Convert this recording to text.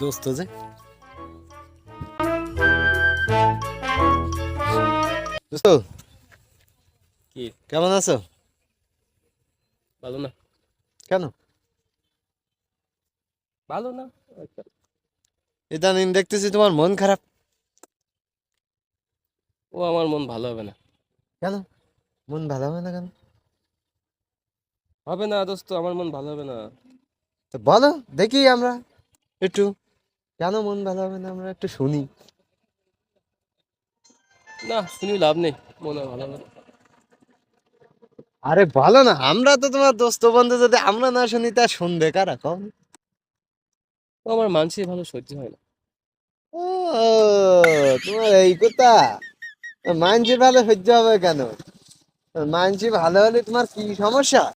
দোস্ত যে দোস্ত, কি? কেমন আছো? ভালো না। কেন? ভালো না। ইদানিং দেখতেছি তোমার মন খারাপ। ও আমার মন ভালো হবে না। কেন মন ভালো হবে না কেন? হবে না দোস্ত, আমার মন ভালো হবে না। তো বলো, দেখি আমরা একটু, কেন মন ভালো হবে না আমরা একটু শুনি। না, শুনি লাভ নেই। মন আর ভালো হবে না। আরে বলো না, আমরা তো তোমার দোস্ত বন্ধু, যদি আমরা না শুনি তা শুনবে কারা কম? ও আমার মানসিক ভালো সহ্য হয় না। ও, তোমার এই কথা। মানসি ভালো সহ্য হবে কেন? মানসি ভালো হলে তোমার কি সমস্যা?